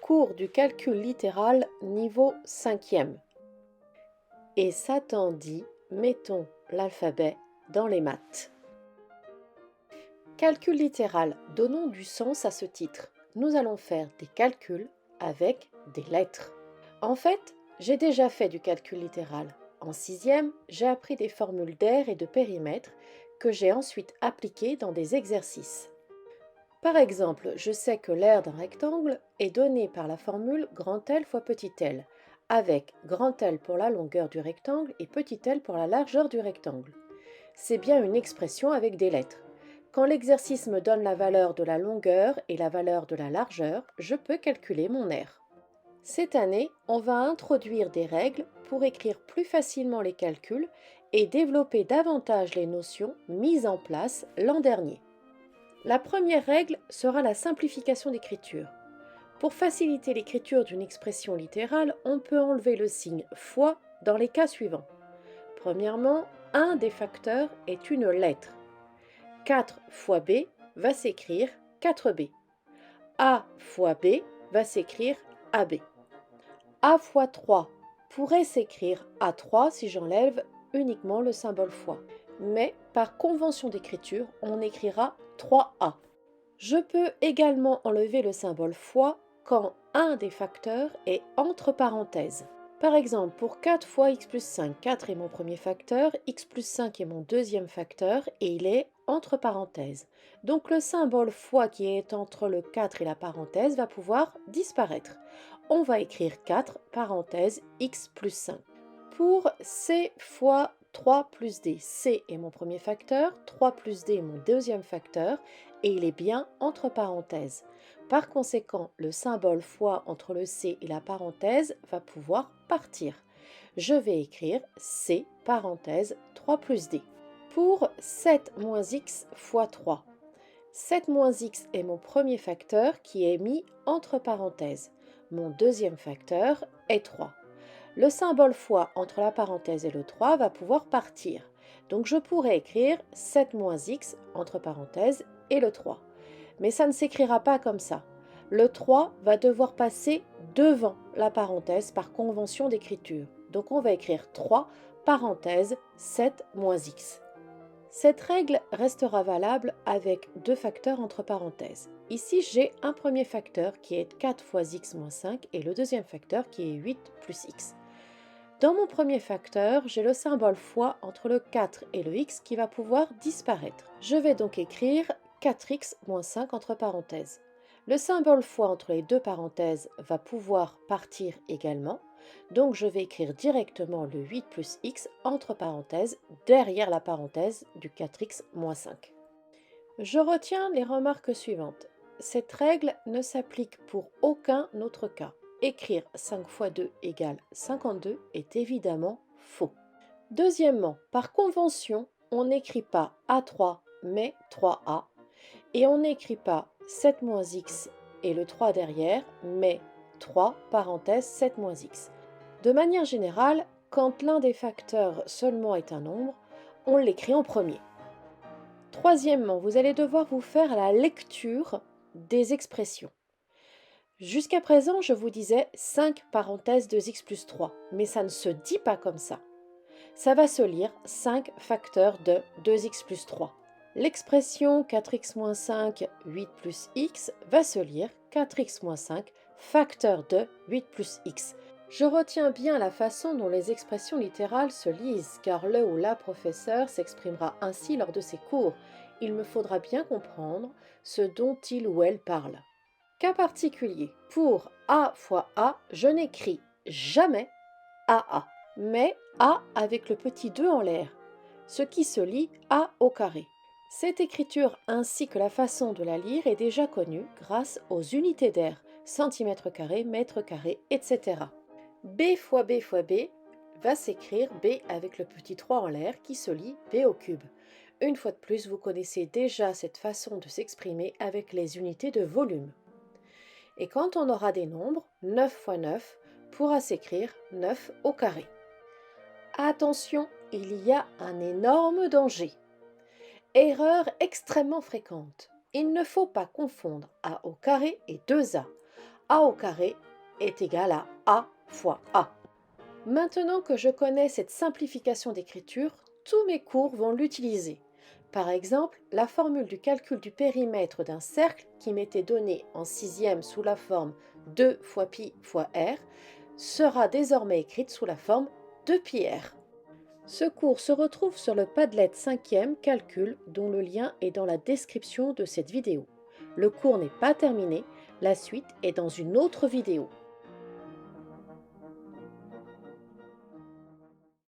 Cours du calcul littéral niveau 5e. Et Satan dit, mettons l'alphabet dans les maths. Calcul littéral, donnons du sens à ce titre. Nous allons faire des calculs avec des lettres. En fait, j'ai déjà fait du calcul littéral. En 6e, j'ai appris des formules d'aire et de périmètre que j'ai ensuite appliquées dans des exercices. Par exemple, je sais que l'aire d'un rectangle est donné par la formule grand L fois petit l, avec grand L pour la longueur du rectangle et petit l pour la largeur du rectangle. C'est bien une expression avec des lettres. Quand l'exercice me donne la valeur de la longueur et la valeur de la largeur, je peux calculer mon aire. Cette année, on va introduire des règles pour écrire plus facilement les calculs et développer davantage les notions mises en place l'an dernier. La première règle sera la simplification d'écriture. Pour faciliter l'écriture d'une expression littérale, on peut enlever le signe fois dans les cas suivants. Premièrement, un des facteurs est une lettre. 4 fois B va s'écrire 4B. A fois B va s'écrire AB. A fois 3 pourrait s'écrire A3 si j'enlève uniquement le symbole fois. Mais par convention d'écriture, on écrira 3A. Je peux également enlever le symbole fois quand un des facteurs est entre parenthèses. Par exemple, pour 4 fois x plus 5, 4 est mon premier facteur, x plus 5 est mon deuxième facteur et il est entre parenthèses. Donc le symbole fois qui est entre le 4 et la parenthèse va pouvoir disparaître. On va écrire 4 parenthèse x plus 5. Pour c fois 3 plus d, c est mon premier facteur, 3 plus d est mon deuxième facteur et il est bien entre parenthèses. Par conséquent, le symbole fois entre le c et la parenthèse va pouvoir partir. Je vais écrire c parenthèse 3 plus d. Pour 7 moins x fois 3, 7 moins x est mon premier facteur qui est mis entre parenthèses. Mon deuxième facteur est 3. Le symbole fois entre la parenthèse et le 3 va pouvoir partir. Donc je pourrais écrire 7 moins x entre parenthèses et le 3. Mais ça ne s'écrira pas comme ça. Le 3 va devoir passer devant la parenthèse par convention d'écriture. Donc on va écrire 3 parenthèse 7 moins x. Cette règle restera valable avec deux facteurs entre parenthèses. Ici, j'ai un premier facteur qui est 4 fois x moins 5 et le deuxième facteur qui est 8 plus x. Dans mon premier facteur, j'ai le symbole fois entre le 4 et le x qui va pouvoir disparaître. Je vais donc écrire 4x moins 5 entre parenthèses. Le symbole fois entre les deux parenthèses va pouvoir partir également. Donc je vais écrire directement le 8 plus x entre parenthèses derrière la parenthèse du 4x moins 5. Je retiens les remarques suivantes. Cette règle ne s'applique pour aucun autre cas. Écrire 5 fois 2 égale 52 est évidemment faux. Deuxièmement, par convention, on n'écrit pas A3 mais 3A et on n'écrit pas 7 moins x et le 3 derrière mais 3 parenthèse 7 moins x. De manière générale, quand l'un des facteurs seulement est un nombre, on l'écrit en premier. Troisièmement, vous allez devoir vous faire la lecture des expressions. Jusqu'à présent, je vous disais 5 parenthèses 2x plus 3, mais ça ne se dit pas comme ça. Ça va se lire 5 facteurs de 2x plus 3. L'expression 4x moins 5, 8 plus x va se lire 4x moins 5, facteur de 8 plus x. Je retiens bien la façon dont les expressions littérales se lisent, car le ou la professeur s'exprimera ainsi lors de ses cours. Il me faudra bien comprendre ce dont il ou elle parle. Cas particulier, pour A fois A, je n'écris jamais AA, mais A avec le petit 2 en l'air, ce qui se lit A au carré. Cette écriture ainsi que la façon de la lire est déjà connue grâce aux unités d'aire, centimètres carrés, mètres carrés, etc. B fois B fois B va s'écrire B avec le petit 3 en l'air qui se lit B au cube. Une fois de plus, vous connaissez déjà cette façon de s'exprimer avec les unités de volume. Et quand on aura des nombres, 9 fois 9 pourra s'écrire 9 au carré. Attention, il y a un énorme danger. Erreur extrêmement fréquente. Il ne faut pas confondre A au carré et 2A. a au carré est égal à a fois a. Maintenant que je connais cette simplification d'écriture, tous mes cours vont l'utiliser. Par exemple, la formule du calcul du périmètre d'un cercle qui m'était donnée en sixième sous la forme 2 fois pi fois r sera désormais écrite sous la forme 2 pi r. Ce cours se retrouve sur le Padlet 5e calcul dont le lien est dans la description de cette vidéo. Le cours n'est pas terminé, la suite est dans une autre vidéo.